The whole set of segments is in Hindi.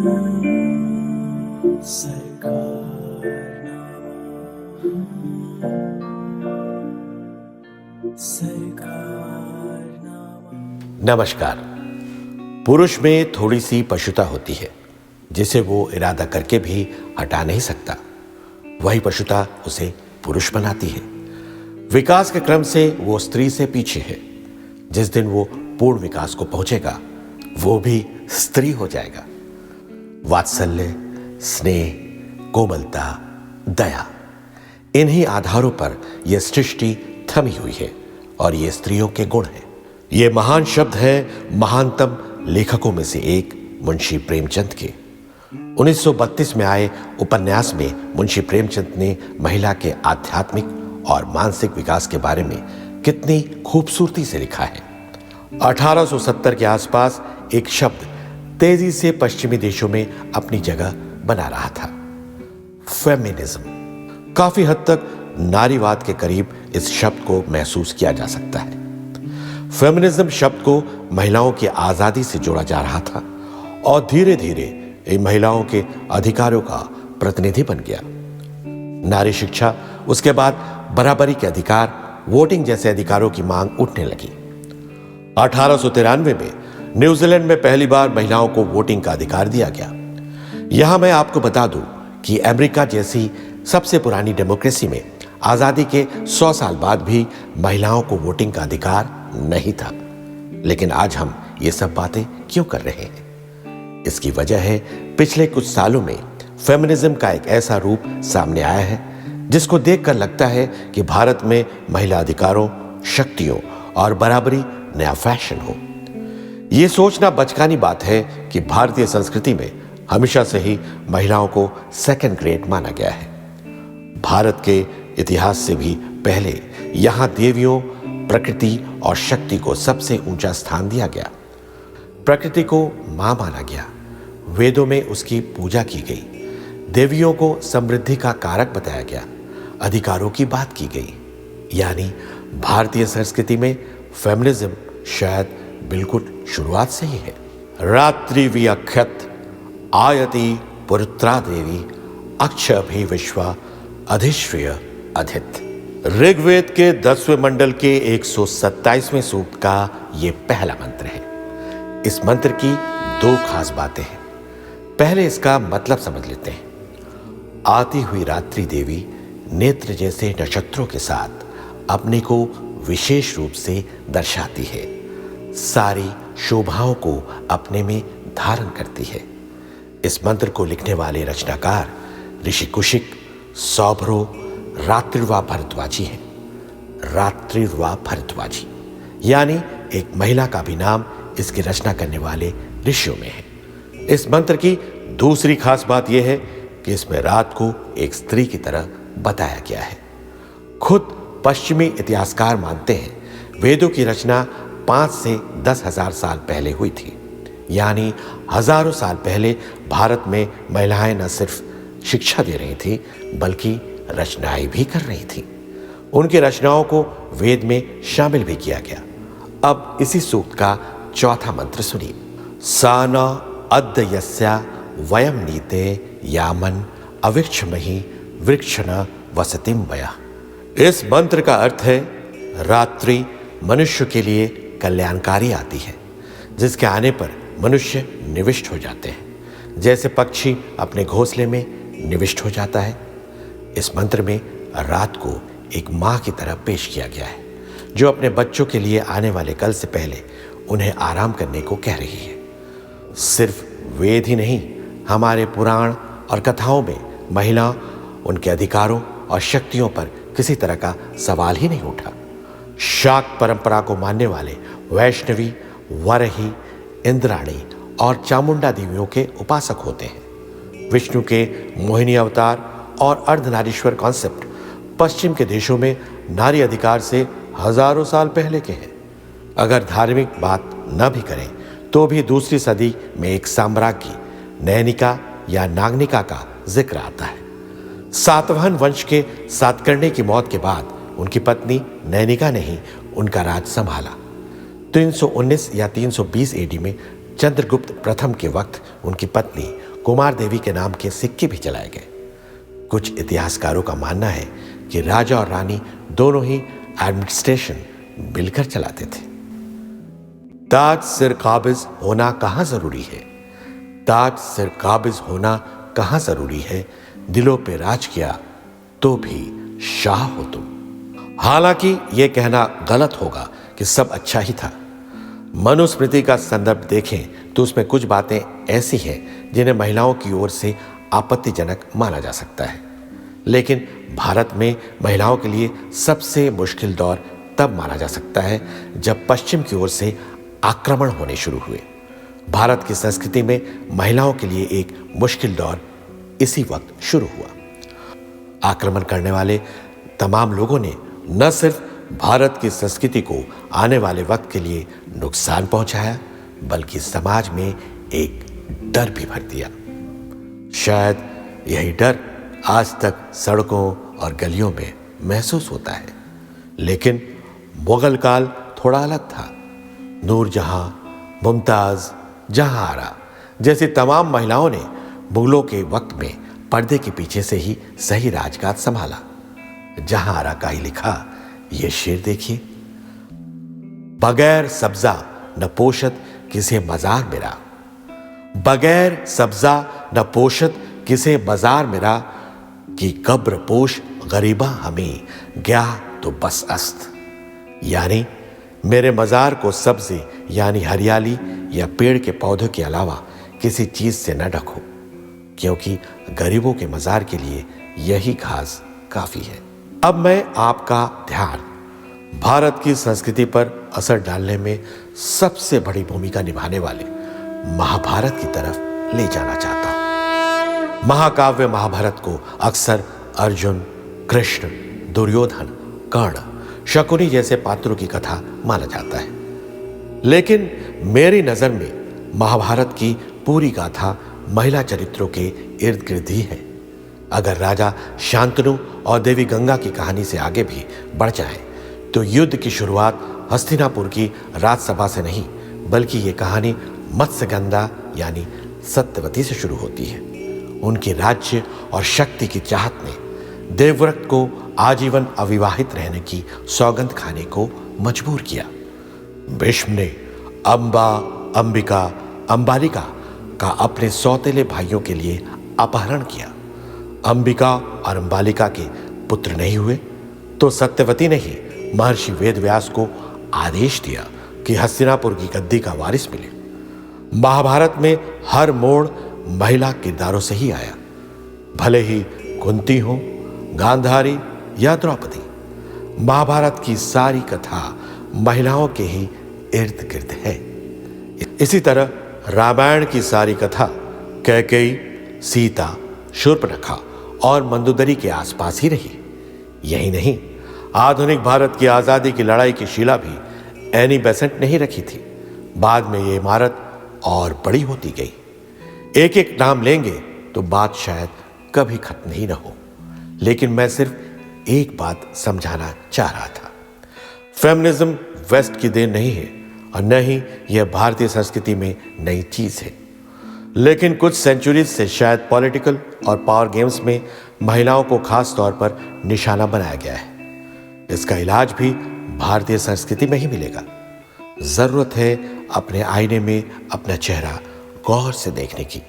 नमस्कार। पुरुष में थोड़ी सी पशुता होती है जिसे वो इरादा करके भी हटा नहीं सकता। वही पशुता उसे पुरुष बनाती है। विकास के क्रम से वो स्त्री से पीछे है। जिस दिन वो पूर्ण विकास को पहुंचेगा वो भी स्त्री हो जाएगा। वात्सल्य, स्नेह, कोमलता, दया, इन्हीं आधारों पर यह सृष्टि थमी हुई है और ये स्त्रियों के गुण हैं। ये महान शब्द है महानतम लेखकों में से एक मुंशी प्रेमचंद के। 1932 में आए उपन्यास में मुंशी प्रेमचंद ने महिला के आध्यात्मिक और मानसिक विकास के बारे में कितनी खूबसूरती से लिखा है। 1870 के आसपास एक शब्द तेजी से पश्चिमी देशों में अपनी जगह बना रहा था, फेमिनिज्म। काफी हद तक नारीवाद के करीब इस शब्द को महसूस किया जा सकता है। फेमिनिज्म शब्द को महिलाओं की आजादी से जोड़ा जा रहा था और धीरे धीरे इन महिलाओं के अधिकारों का प्रतिनिधि बन गया। नारी शिक्षा, उसके बाद बराबरी के अधिकार, वोटिंग जैसे अधिकारों की मांग उठने लगी। 1893 में न्यूजीलैंड में पहली बार महिलाओं को वोटिंग का अधिकार दिया गया। यहां मैं आपको बता दूं कि अमेरिका जैसी सबसे पुरानी डेमोक्रेसी में आजादी के 100 साल बाद भी महिलाओं को वोटिंग का अधिकार नहीं था। लेकिन आज हम ये सब बातें क्यों कर रहे हैं? इसकी वजह है पिछले कुछ सालों में फेमिनिज्म का एक ऐसा रूप सामने आया है जिसको देखकर लगता है कि भारत में महिला अधिकारों, शक्तियों और बराबरी नया फैशन हो। ये सोचना बचकानी बात है कि भारतीय संस्कृति में हमेशा से ही महिलाओं को सेकंड ग्रेड माना गया है। भारत के इतिहास से भी पहले यहाँ देवियों, प्रकृति और शक्ति को सबसे ऊंचा स्थान दिया गया। प्रकृति को मां माना गया, वेदों में उसकी पूजा की गई, देवियों को समृद्धि का कारक बताया गया, अधिकारों की बात की गई। यानी भारतीय संस्कृति में फेमिनिज्म शायद बिल्कुल शुरुआत से ही है। रात्रि विअख्यत आयति पुरुत्रा देवी अक्षभि विश्वा अधिश्रिय अधित। ऋग्वेद के 10वें मंडल के 127वें सूक्त का ये पहला मंत्र है। इस मंत्र की दो खास बातें हैं। पहले इसका मतलब समझ लेते हैं। आती हुई रात्रि देवी नेत्र जैसे नक्षत्रों के साथ अपने को विशेष रूप से दर्शाती है, सारी शोभाओं को अपने में धारण करती है। इस मंत्र को लिखने वाले रचनाकार ऋषि कुशिक, सौभरो, रात्रिर्वा भरद्वाजी है। रात्रिर्वा भरद्वाजी यानी एक महिला का भी नाम इसकी रचना करने वाले ऋषियों में है। इस मंत्र की दूसरी खास बात यह है कि इसमें रात को एक स्त्री की तरह बताया गया है। खुद पश्चिमी इतिहासकार मानते हैं वेदों की रचना 5 से 10,000 साल पहले हुई थी। यानी हजारों साल पहले भारत में महिलाएं न सिर्फ शिक्षा दे रही थी बल्कि रचनाएं भी कर रही थी। उनकी रचनाओं को वेद में शामिल भी किया गया। अब इसी सूक्त का चौथा मंत्र सुनिए। साना अद्य यस्या वयम नीते यामन अविक्षमहि वृक्षण वसतिम वया। इस मंत्र का अर्थ है रात्रि मनुष्य के लिए कल्याणकारी आती है, जिसके आने पर मनुष्य निविष्ट हो जाते हैं, जैसे पक्षी अपने घोंसले में निविष्ट हो जाता है। इस मंत्र में रात को एक माँ की तरह पेश किया गया है जो अपने बच्चों के लिए आने वाले कल से पहले उन्हें आराम करने को कह रही है। सिर्फ वेद ही नहीं, हमारे पुराण और कथाओं में महिला, उनके अधिकारों और शक्तियों पर किसी तरह का सवाल ही नहीं उठा। शाक्त परंपरा को मानने वाले वैष्णवी, वरही, इंद्राणी और चामुंडा देवियों के उपासक होते हैं। विष्णु के मोहिनी अवतार और अर्धनारीश्वर कॉन्सेप्ट पश्चिम के देशों में नारी अधिकार से हजारों साल पहले के हैं। अगर धार्मिक बात न भी करें तो भी दूसरी सदी में एक साम्राज्ञी नैनिका या नागनिका का जिक्र आता है। सातवाहन वंश के सातकर्णी की मौत के बाद उनकी पत्नी नैनिका ने ही उनका राज संभाला। 319 या 320 एडी में चंद्रगुप्त प्रथम के वक्त उनकी पत्नी कुमार देवी के नाम के सिक्के भी जलाए गए। कुछ इतिहासकारों का मानना है कि राजा और रानी दोनों ही एडमिनिस्ट्रेशन मिलकर चलाते थे। ताज सिर काबिज होना कहां जरूरी है? ताज सिर काबिज होना कहां जरूरी है? दिलों पे राज किया तो भी शाह हो तुम। हालांकि यह कहना गलत होगा कि सब अच्छा ही था। मनुस्मृति का संदर्भ देखें तो उसमें कुछ बातें ऐसी हैं जिन्हें महिलाओं की ओर से आपत्तिजनक माना जा सकता है। लेकिन भारत में महिलाओं के लिए सबसे मुश्किल दौर तब माना जा सकता है जब पश्चिम की ओर से आक्रमण होने शुरू हुए। भारत की संस्कृति में महिलाओं के लिए एक मुश्किल दौर इसी वक्त शुरू हुआ। आक्रमण करने वाले तमाम लोगों ने न सिर्फ भारत की संस्कृति को आने वाले वक्त के लिए नुकसान पहुंचाया, बल्कि समाज में एक डर भी भर दिया। शायद यही डर आज तक सड़कों और गलियों में महसूस होता है। लेकिन मुगल काल थोड़ा अलग था। नूरजहां, मुमताज, जहांआरा जैसी तमाम महिलाओं ने मुगलों के वक्त में पर्दे के पीछे से ही सही राजकाज संभाला। जहांआरा का ही लिखा ये शेर देखिए, बगैर सब्जा न पोषत किसे मजार मेरा, बगैर सब्जा न पोषत किसे मजार मेरा, कि कब्र पोश गरीबा हमें गया तो बस अस्त। यानी मेरे मजार को सब्जी यानी हरियाली या पेड़ के पौधों के अलावा किसी चीज से न ढको, क्योंकि गरीबों के मजार के लिए यही घास काफी है। अब मैं आपका ध्यान भारत की संस्कृति पर असर डालने में सबसे बड़ी भूमिका निभाने वाले महाभारत की तरफ ले जाना चाहता हूं। महाकाव्य महाभारत को अक्सर अर्जुन, कृष्ण, दुर्योधन, कर्ण, शकुनी जैसे पात्रों की कथा माना जाता है। लेकिन मेरी नजर में महाभारत की पूरी गाथा महिला चरित्रों के इर्द गिर्द ही है। अगर राजा शांतनु और देवी गंगा की कहानी से आगे भी बढ़ जाए तो युद्ध की शुरुआत हस्तिनापुर की राजसभा से नहीं, बल्कि ये कहानी मत्स्यगंधा यानी सत्यवती से शुरू होती है। उनकी राज्य और शक्ति की चाहत ने देवव्रत को आजीवन अविवाहित रहने की सौगंध खाने को मजबूर किया। भीष्म ने अंबा, अंबिका, अंबालिका का अपने सौतेले भाइयों के लिए अपहरण किया। अंबिका और अंबालिका के पुत्र नहीं हुए तो सत्यवती ने ही महर्षि वेदव्यास को आदेश दिया कि हस्तिनापुर की गद्दी का वारिस मिले। महाभारत में हर मोड़ महिला किरदारों से ही आया, भले ही कुंती हो, गांधारी या द्रौपदी। महाभारत की सारी कथा महिलाओं के ही इर्द गिर्द है। इसी तरह रामायण की सारी कथा कैकेयी, सीता, शूर्पणखा और मंदोदरी के आसपास ही रही। यही नहीं, आधुनिक भारत की आजादी की लड़ाई की शिला भी एनी बेसेंट ने ही रखी थी। बाद में ये इमारत और बड़ी होती गई। एक एक नाम लेंगे तो बात शायद कभी खत्म ही ना हो। लेकिन मैं सिर्फ एक बात समझाना चाह रहा था। फेमिनिज्म वेस्ट की देन नहीं है और न ही यह भारतीय संस्कृति में नई चीज है। लेकिन कुछ सेंचुरीज से शायद पॉलिटिकल और पावर गेम्स में महिलाओं को खास तौर पर निशाना बनाया गया है। इसका इलाज भी भारतीय संस्कृति में ही मिलेगा। जरूरत है अपने आईने में अपना चेहरा गौर से देखने की।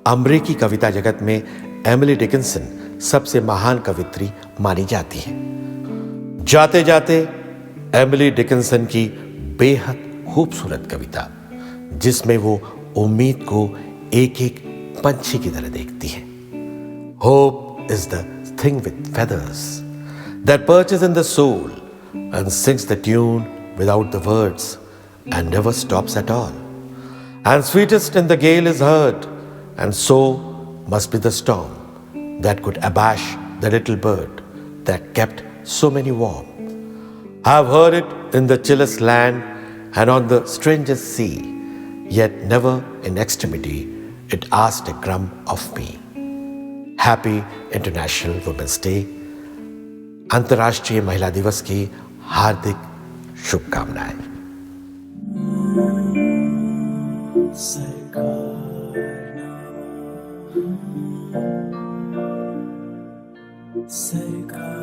अमेरिकी कविता जगत में एमिली डिकिंसन सबसे महान कवित्री मानी जाती है। जाते जाते एमिली डिकिंसन की बेहद खूबसूरत कविता, जिसमें वो उम्मीद को एक एक पंछी की तरह देखती है। Hope is the thing with feathers that perches in the soul and sings the tune without the words and never stops at all. And sweetest in the gale is heard, and so must be the storm that could abash the little bird that kept so many warm. I've heard it in the chillest land and on the strangest sea, yet never in extremity it asked a crumb of me. Happy International Women's Day. अंतर्राष्ट्रीय महिला दिवस की हार्दिक शुभकामनाएं। सरकार